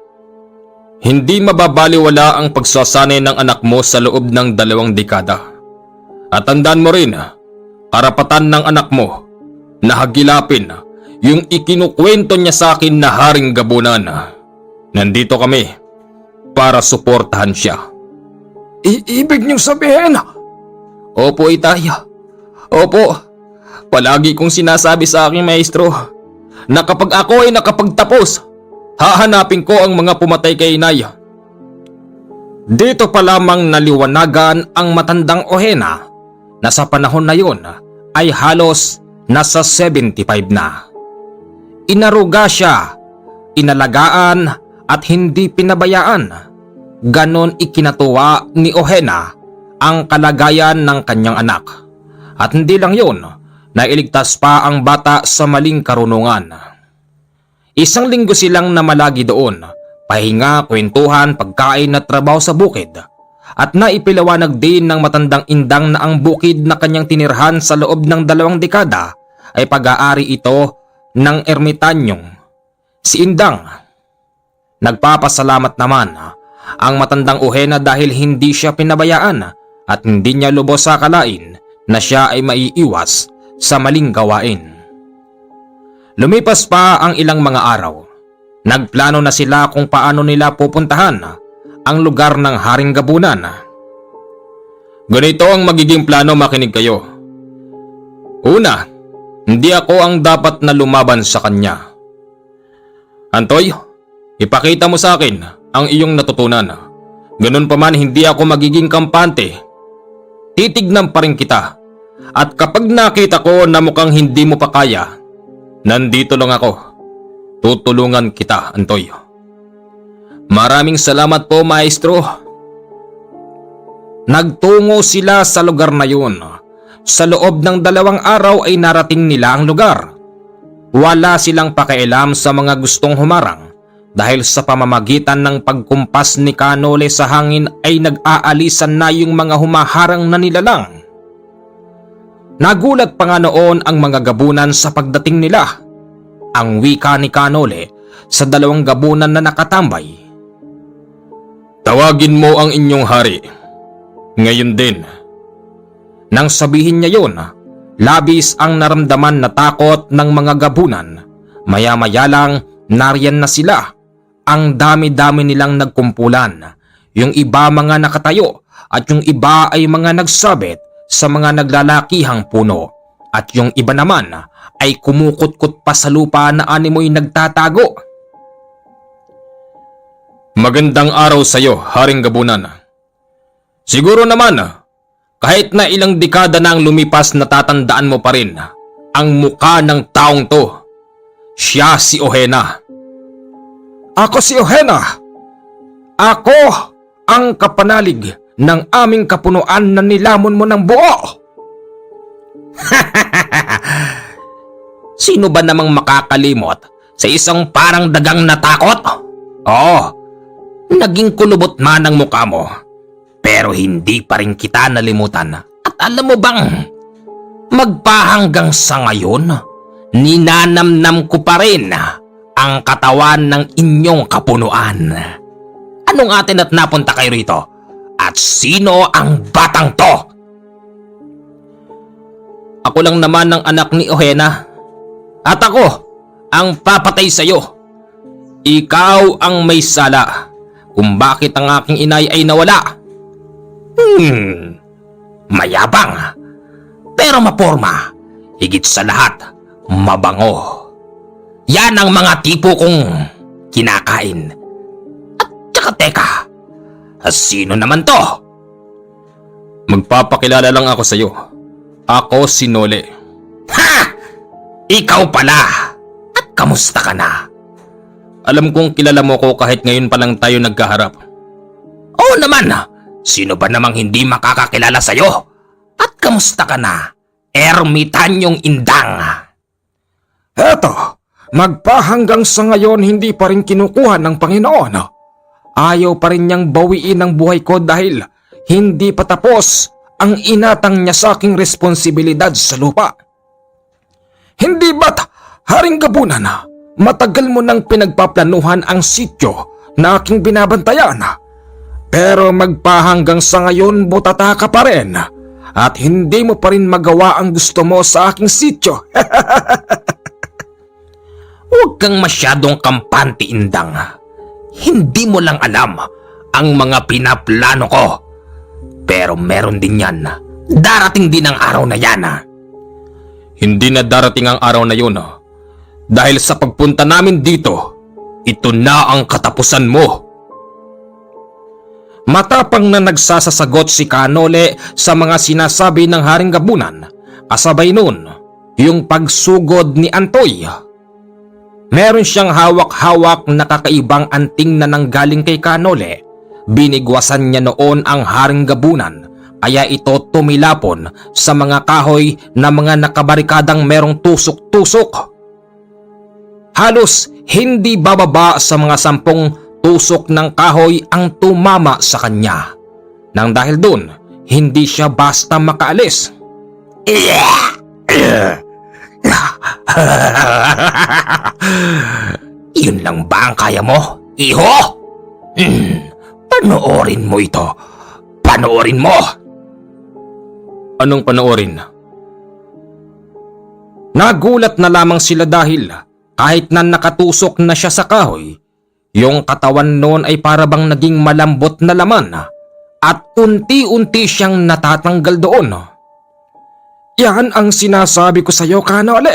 Hindi mababaliwala ang pagsasanay ng anak mo sa loob ng 2 dekada. At tandaan mo rin, karapatan ng anak mo na hagilapin yung ikinukwento niya sa akin na haring gabunan. Nandito kami para suportahan siya. Ibig niyong sabihin? Opo, Itay. Opo. Palagi kong sinasabi sa aking maestro na kapag ako ay nakapagtapos, hahanapin ko ang mga pumatay kay Inay. Dito pa lamang naliwanagan ang matandang Ohena na sa panahon na yon ay halos nasa 75 na. Inaruga siya, inalagaan at hindi pinabayaan. Ganon ikinatuwa ni Ohena ang kalagayan ng kanyang anak. At hindi lang yun, nailigtas pa ang bata sa maling karunungan. Isang linggo silang namalagi doon, pahinga, kwentuhan, pagkain at trabaho sa bukid. At naipiliwanag din ng matandang Indang na ang bukid na kanyang tinirhan sa loob ng 2 dekada ay pag-aari ito ng ermitanyong si Indang. Nagpapasalamat naman ang matandang Ohena dahil hindi siya pinabayaan at hindi niya lubos sa akalain na siya ay maiiwas sa maling gawain. Lumipas pa ang ilang mga araw. Nagplano na sila kung paano nila pupuntahan ang lugar ng Haring Gabunan. Ganito ang magiging plano, makinig kayo. Una, hindi ako ang dapat na lumaban sa kanya. Antoy, ipakita mo sa akin ang iyong natutunan. Ganun pa man hindi ako magiging kampante. Titignan pa rin kita. At kapag nakita ko na mukhang hindi mo pa kaya, nandito lang ako. Tutulungan kita, Antoy. Maraming salamat po, maestro. Nagtungo sila sa lugar na yun. Sa loob ng 2 araw ay narating nila ang lugar. Wala silang pakialam sa mga gustong humarang dahil sa pamamagitan ng pagkumpas ni Kanole sa hangin ay nag-aalisan na yung mga humaharang na nilalang. Nagulat pa nga noon ang mga gabunan sa pagdating nila. Ang wika ni Kanole sa 2 gabunan na nakatambay. Tawagin mo ang inyong hari. Ngayon din. Nang sabihin niya yun, labis ang naramdaman na takot ng mga gabunan. Maya-maya lang nariyan na sila. Ang dami-dami nilang nagkumpulan. Yung iba mga nakatayo at yung iba ay mga nagsabit sa mga naglalakihang puno. At yung iba naman ay kumukot-kot pa sa lupa na animoy nagtatago. Magandang araw sa iyo, Haring Gabunan. Siguro naman, kahit na ilang dekada na ang lumipas natatandaan mo pa rin ang muka ng taong to. Siya si Ohena. Ako si Ohena. Ako ang kapanalig ng aming kapunuan na nilamon mo ng buo. Sino ba namang makakalimot sa isang parang dagang natakot? Oo, naging kulubot man ang mukha mo, pero hindi pa rin kita nalimutan. At alam mo bang, magpahanggang sa ngayon, ninanamnam ko pa rin ang katawan ng inyong kapunuan. Anong atin at napunta kayo rito? At sino ang batang to? Ako lang naman ang anak ni Ohena. At ako ang papatay sa iyo. Ikaw ang may sala kung bakit ang aking inay ay nawala. Mayabang, pero maporma. Higit sa lahat, mabango. Yan ang mga tipo kong kinakain. At tsaka teka, sino naman to? Magpapakilala lang ako sa iyo. Ako si Nole. Ha! Ikaw pala! At kamusta ka na? Alam kong kilala mo ko kahit ngayon pa lang tayo nagkaharap. Oo naman! Sino ba namang hindi makakakilala sa'yo? At kamusta ka na? Ermitanyong Indang. Eto, magpahanggang sa ngayon hindi pa rin kinukuha ng Panginoon. Ayaw pa rin niyang bawiin ang buhay ko dahil hindi pa tapos ang inatang niya sa aking responsibilidad sa lupa. Hindi ba't, Haring Gabunan, matagal mo nang pinagpaplanuhan ang sityo na aking binabantayan? Pero magpahanggang sa ngayon butata ka pa rin at hindi mo pa rin magawa ang gusto mo sa aking sityo. Huwag kang masyadong kampante, Indang. Hindi mo lang alam ang mga pinaplano ko. Pero meron din yan. Darating din ang araw na yan. Hindi na darating ang araw na yun. Dahil sa pagpunta namin dito, ito na ang katapusan mo. Matapang na nagsasasagot si Kanole sa mga sinasabi ng Haring Gabunan. Kasabay nun, yung pagsugod ni Antoy. Meron siyang hawak-hawak na kakaibang anting na nanggaling kay Kanole. Binigwasan niya noon ang Haring Gabunan kaya ito tumilapon sa mga kahoy na mga nakabarikadang merong tusok-tusok. Halos hindi bababa sa mga 10 tusok ng kahoy ang tumama sa kanya. Nang dahil dun, hindi siya basta makaalis. Yun lang ba ang kaya mo, iho? Panoorin mo ito. Panoorin mo. Anong panoorin? Nagulat na lamang sila dahil kahit na nakatusok na siya sa kahoy, yung katawan noon ay parabang naging malambot na laman at unti-unti siyang natatanggal doon. Yan ang sinasabi ko sa iyo, Kanole.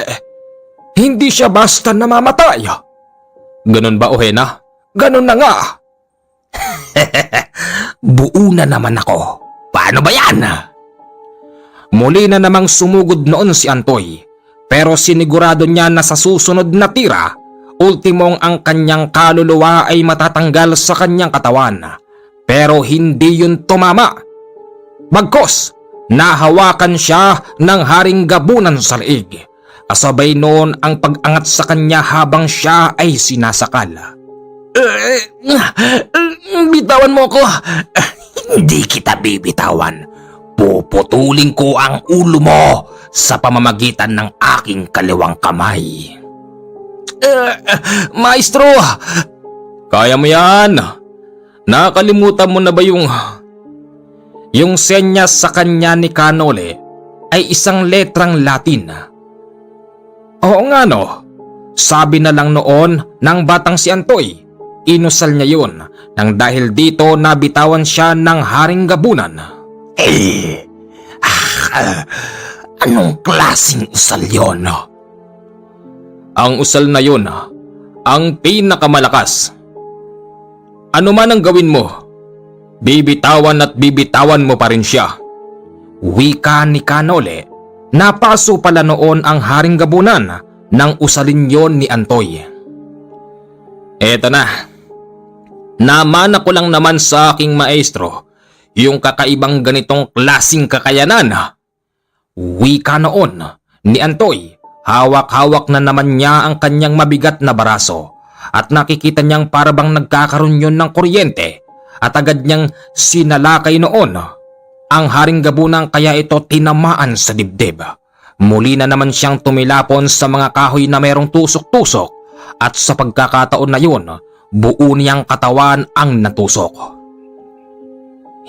Hindi siya basta namamatay. Ganun ba, Ohena? Ganun na nga. Buo na naman ako. Paano ba yan? Muli na namang sumugod noon si Antoy, pero sinigurado niya na sa susunod na tira, ultimong ang kanyang kaluluwa ay matatanggal sa kanyang katawan. Pero hindi yun tumama. Bagkus, nahawakan siya ng Haring Gabunan sa liig. Kasabay noon ang pag-angat sa kanya habang siya ay sinasakal. Bitawan mo ko. Hindi kita bibitawan. Puputulin ko ang ulo mo sa pamamagitan ng aking kaliwang kamay. Maestro! Kaya mo yan! Nakalimutan mo na ba yung senyas sa kanya ni Kanole ay isang letrang Latin? Oo nga no, sabi na lang noon ng batang si Antoy, inusal niya yun nang dahil dito nabitawan siya ng Haring Gabunan. Anong klaseng usal yon? Ang usal na yun, ang pinakamalakas. Ano man ang gawin mo, bibitawan at bibitawan mo pa rin siya. Wika ni Kanole, napaso pala noon ang Haring Gabunan nang usalin yon ni Antoy. Eto na, namana ko lang naman sa aking maestro yung kakaibang ganitong klaseng kakayanan. Wika noon ni Antoy, hawak-hawak na naman niya ang kanyang mabigat na baraso at nakikita niyang parabang nagkakaroon yun ng kuryente at agad niyang sinalakay noon ang Haring Gabunan kaya ito tinamaan sa dibdib. Muli na naman siyang tumilapon sa mga kahoy na merong tusok-tusok at sa pagkakataon na yun, buo niyang katawan ang natusok.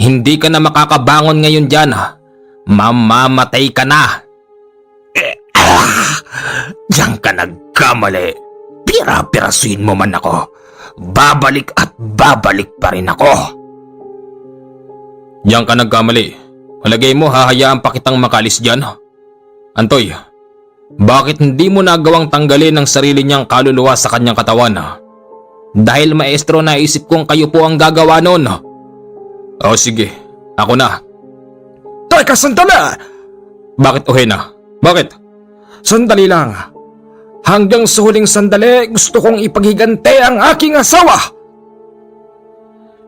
Hindi ka na makakabangon ngayon dyan. Mamamatay ka na. Diyan ka nagkamali. Pira-pirasuin mo man ako. Babalik at babalik pa rin ako. Diyan ka nagkamali. Malagay mo hahayaan pa kitang makalis dyan. Antoy, bakit hindi mo nagawang tanggalin ang sarili niyang kaluluwa sa kanyang katawan? Dahil maestro, naisip kong kayo po ang gagawa noon. O sige, ako na. Teka, sandali! Bakit, Ohena? Bakit? Sandali lang. Hanggang sa huling sandali, gusto kong ipaghigante ang aking asawa.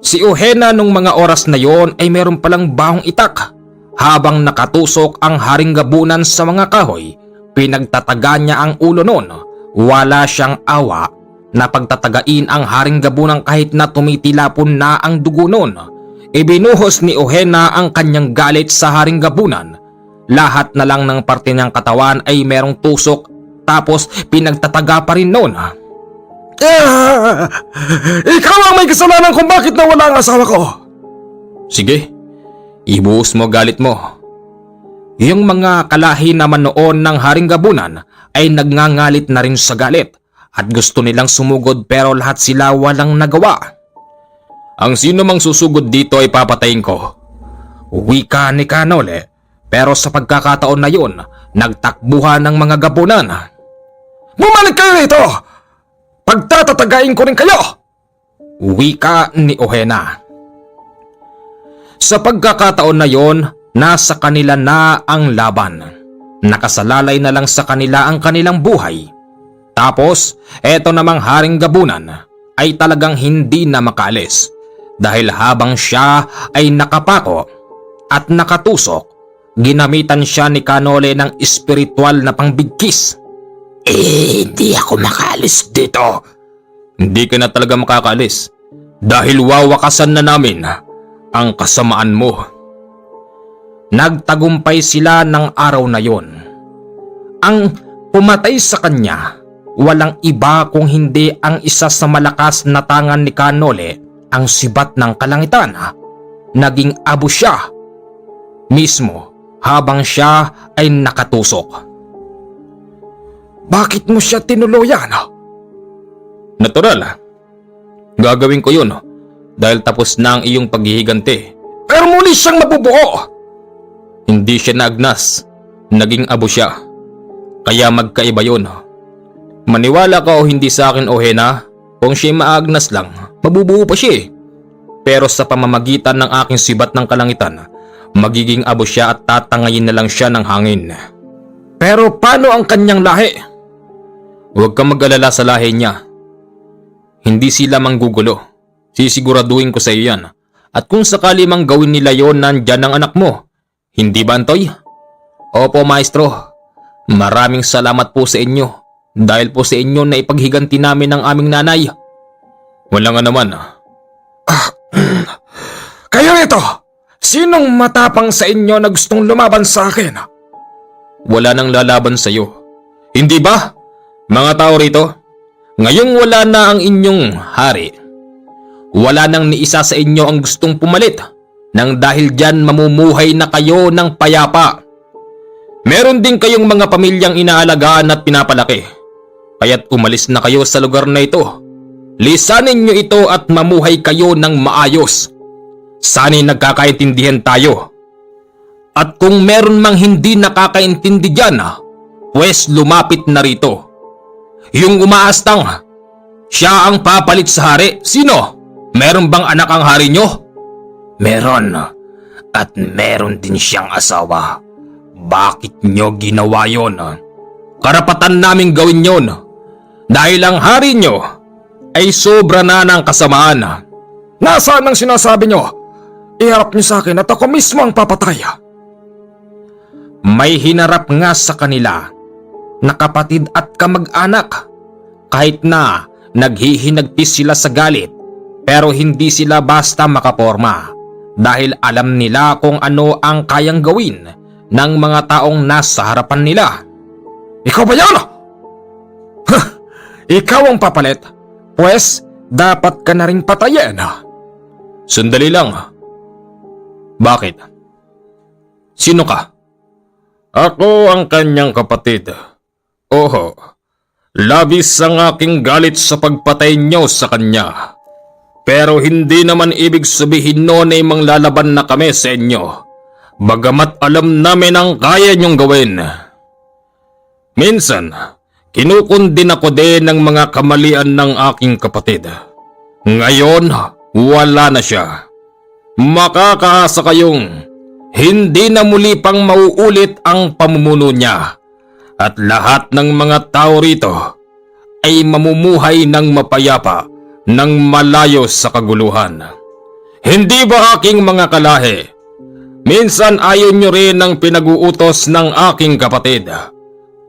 Si Ohena nung mga oras na yon ay meron palang bahong itak. Habang nakatusok ang Haring Gabunan sa mga kahoy, pinagtataga niya ang ulo noon. Wala siyang awa na pagtatagain ang Haring Gabunan kahit na tumitilapon na ang dugo noon. Ibinuhos ni Ohena ang kanyang galit sa Haring Gabunan. Lahat na lang ng parte niyang katawan ay merong tusok tapos pinagtataga pa rin noon. Ikaw ang may kasalanan kung bakit nawala ang asawa ko. Sige, ibuhos mo galit mo. Yung mga kalahi naman noon ng Haring Gabunan ay nagngangalit na rin sa galit at gusto nilang sumugod pero lahat sila walang nagawa. Ang sino mang susugod dito ay papatayin ko. Wika ni Kanole, pero sa pagkakataon na yun, nagtakbuhan ng mga Gabunan. Bumalik kayo rito! Pagtatatagain ko rin kayo! Wika ni Ohena. Sa pagkakataon na yon, nasa kanila na ang laban. Nakasalalay na lang sa kanila ang kanilang buhay. Tapos, eto namang Haring Gabunan ay talagang hindi na makaalis dahil habang siya ay nakapako, at nakatusok, ginamitan siya ni Kanole ng espiritual na pangbigkis. Hindi ako makaalis dito. Hindi ka na talaga makakaalis dahil wawakasan na namin ang kasamaan mo. Nagtagumpay sila ng araw na yon. Ang pumatay sa kanya, walang iba kung hindi ang isa sa malakas na tangan ni Kanole, ang sibat ng kalangitan. Naging abo siya mismo habang siya ay nakatusok. Bakit mo siya tinuluyan? Natural. Gagawin ko yun dahil tapos na ang iyong paghihiganti. Pero muli siyang mabubuo. Hindi siya naagnas. Naging abo siya. Kaya magkaiba yun. Maniwala ka o hindi sa akin, Ohena, kung siya'y maagnas lang, mabubuo pa siya. Pero sa pamamagitan ng aking sibat ng kalangitan, magiging abo siya at tatangayin na lang siya ng hangin. Pero paano ang kanyang lahi? Huwag kang mag-alala sa lahi niya. Hindi sila manggugulo. Sisiguraduhin ko sa iyo yan. At kung sakali mang gawin nila yon, nandyan ang anak mo. Hindi ba, Antoy? Opo, maestro. Maraming salamat po sa inyo. Dahil po sa inyo na ipaghiganti namin ang aming nanay. Wala nga naman. Kayo ito! Sinong matapang sa inyo na gustong lumaban sa akin? Wala nang lalaban sa iyo. Hindi ba? Mga tao rito, ngayong wala na ang inyong hari. Wala nang ni isa sa inyo ang gustong pumalit nang dahil dyan mamumuhay na kayo ng payapa. Meron din kayong mga pamilyang inaalagaan at pinapalaki. Kaya't umalis na kayo sa lugar na ito. Lisanin nyo ito at mamuhay kayo ng maayos. Sana'y nagkakaintindihan tayo. At kung meron mang hindi nakakaintindi dyan, pues lumapit na rito. Yung umaastang, siya ang papalit sa hari. Sino? Meron bang anak ang hari nyo? Meron. At meron din siyang asawa. Bakit nyo ginawa yon? Karapatan naming gawin yon. Dahil ang hari nyo ay sobra na ng kasamaan. Nasaan ang sinasabi nyo? Iharap nyo sa akin at ako mismo ang papatay. May hinarap nga sa kanila na kapatid at kamag-anak. Kahit na naghihinagpis sila sa galit, pero hindi sila basta makaporma dahil alam nila kung ano ang kayang gawin ng mga taong nasa harapan nila. Ikaw ba yan? Ikaw ang papalit, pues dapat ka na rin patayin. Sandali lang. Bakit? Sino ka? Ako ang kanyang kapatid. Oho, labis ang aking galit sa pagpatay niyo sa kanya. Pero hindi naman ibig sabihin noon ay manglalaban na kami sa inyo. Bagamat alam namin ang kaya niyong gawin. Minsan, kinukundin ako din ng mga kamalian ng aking kapatid. Ngayon, wala na siya. Makakaasa kayong hindi na muli pang mauulit ang pamumuno niya. At lahat ng mga tao rito ay mamumuhay ng mapayapa nang malayo sa kaguluhan. Hindi ba aking mga kalahi? Minsan ayaw nyo rin ang pinag-uutos ng aking kapatid.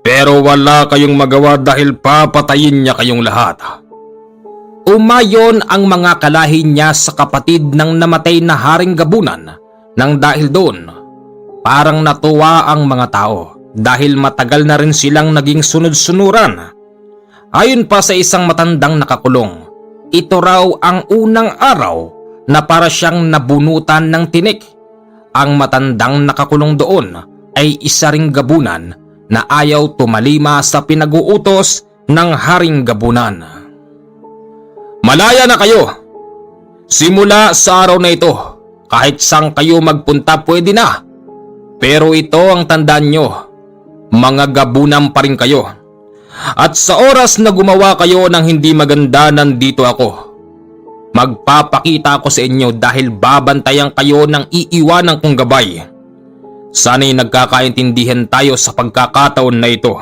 Pero wala kayong magawa dahil papatayin niya kayong lahat. Umayon ang mga kalahi niya sa kapatid ng namatay na Haring Gabunan nang dahil doon. Parang natuwa ang mga tao dahil matagal na rin silang naging sunod-sunuran. Ayon pa sa isang matandang nakakulong, ito raw ang unang araw na para siyang nabunutan ng tinik. Ang matandang nakakulong doon ay isa ring gabunan na ayaw tumalima sa pinag-uutos ng Haring Gabunan. Malaya na kayo! Simula sa araw na ito, kahit saan kayo magpunta pwede na. Pero ito ang tandaan nyo, mga gabunan pa rin kayo. At sa oras na gumawa kayo ng hindi maganda, nandito ako. Magpapakita ako sa inyo dahil babantayan kayo ng iiwanan kong gabay. Sana'y nagkakaintindihan tayo sa pagkakataon na ito.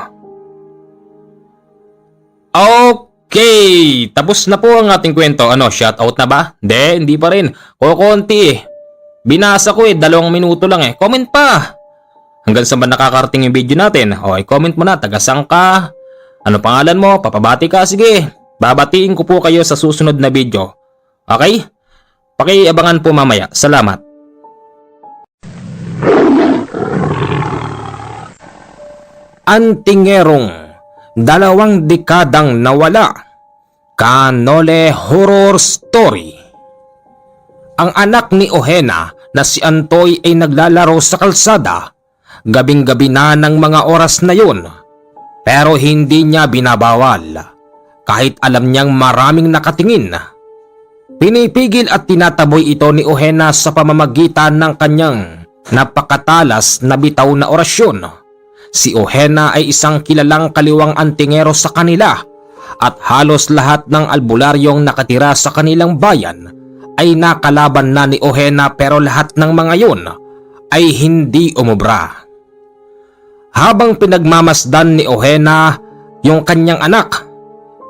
Okay, tapos na po ang ating kwento. Shoutout na ba? Hindi pa rin. Kukunti. Binasa ko 2 minuto lang Comment pa! Hanggang saan ba nakakarating yung video natin? Comment mo na, taga saan ka? Ano pangalan mo? Papabati ka? Sige, babatiin ko po kayo sa susunod na video. Okay? Pakiabangan po mamaya. Salamat. Antingerong 2 dekadang nawala. Canole Horror Story. Ang anak ni Ojena na si Antoy ay naglalaro sa kalsada. Gabing-gabi na ng mga oras na yun. Pero hindi niya binabawal. Kahit alam niyang maraming nakatingin. Pinipigil at tinataboy ito ni Ojena sa pamamagitan ng kanyang napakatalas na bitaw na orasyon. Si Ojena ay isang kilalang kaliwang antingero sa kanila at halos lahat ng albularyong nakatira sa kanilang bayan ay nakalaban na ni Ojena, pero lahat ng mga yun ay hindi umubra. Habang pinagmamasdan ni Ojena yung kanyang anak,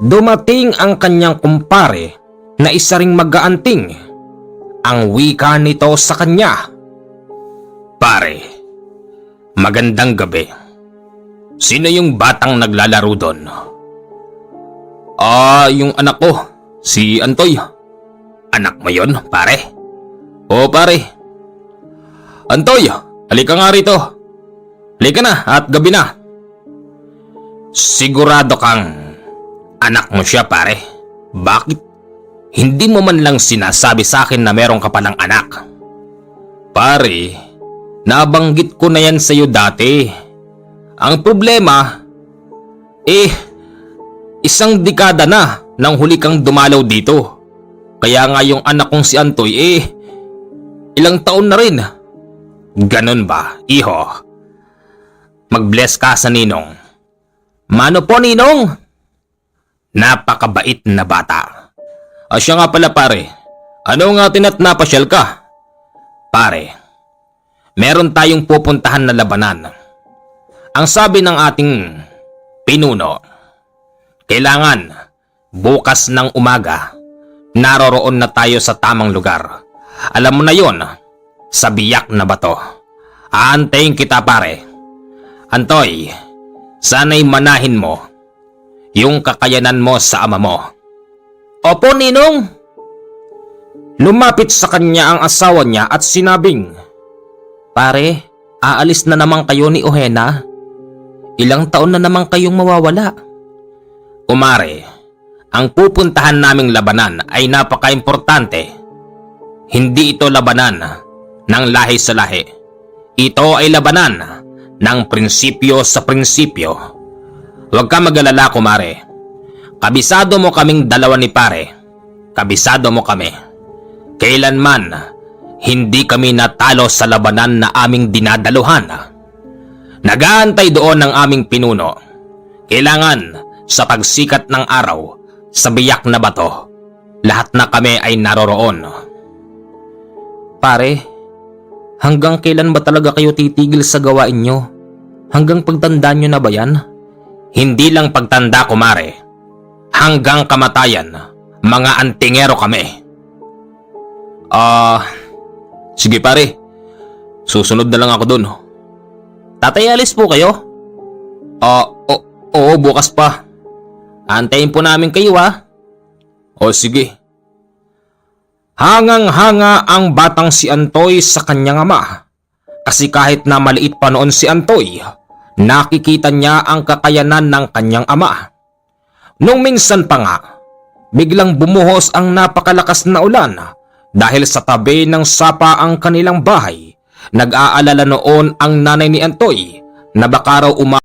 dumating ang kanyang kumpare na isa ring mag-aanting. Ang wika nito sa kanya, Pare, magandang gabi. Sino yung batang naglalaro doon? Yung anak ko, si Antoy. Anak mo yon, pare? Oo pare. Antoy, halika nga rito. Halika na at gabi na. Sigurado kang anak mo siya, pare? Bakit hindi mo man lang sinasabi sa akin na meron ka palang anak? Pare, nabanggit ko na yan sa'yo dati. Ang problema, isang dekada na nang huli kang dumalaw dito. Kaya nga yung anak kong si Antoy, ilang taon na rin. Ganon ba, iho? Mag-bless ka sa ninong. Mano po, ninong? Napakabait na bata. Siya nga pala pare, ano nga tinat napasyal ka? Pare, meron tayong pupuntahan na labanan. Ang sabi ng ating pinuno, kailangan bukas ng umaga naroroon na tayo sa tamang lugar. Alam mo na yon, sa biyak na bato. Aantayin kita, pare. Antoy, sana'y manahin mo yung kakayanan mo sa ama mo. Opo, ninong. Lumapit sa kanya ang asawa niya at sinabing, Pare, aalis na naman kayo ni Ojena. Ilang taon na naman kayong mawawala. Kumare, ang pupuntahan naming labanan ay napaka-importante. Hindi ito labanan ng lahi sa lahi. Ito ay labanan ng prinsipyo sa prinsipyo. Huwag ka mag-alala, kumare. Kabisado mo kaming dalawa ni pare. Kabisado mo kami. Kailanman, hindi kami natalo sa labanan na aming dinadaluhan. Nag-aantay doon ang aming pinuno. Kailangan, sa pagsikat ng araw, sa biyak na bato, lahat na kami ay naroroon. Pare, hanggang kailan ba talaga kayo titigil sa gawain nyo? Hanggang pagtanda nyo na ba yan? Hindi lang pagtanda, kumare. Hanggang kamatayan, mga antingero kami. Sige pare, susunod na lang ako dun. Tatay, alis po kayo? Oo, bukas pa. Antayin po namin kayo O sige. Hangang-hanga ang batang si Antoy sa kanyang ama. Kasi kahit na maliit pa noon si Antoy, nakikita niya ang kakayanan ng kanyang ama. Nung minsan pa nga, biglang bumuhos ang napakalakas na ulan dahil sa tabi ng sapa ang kanilang bahay. Nag-aalala noon ang nanay ni Antoy na baka raw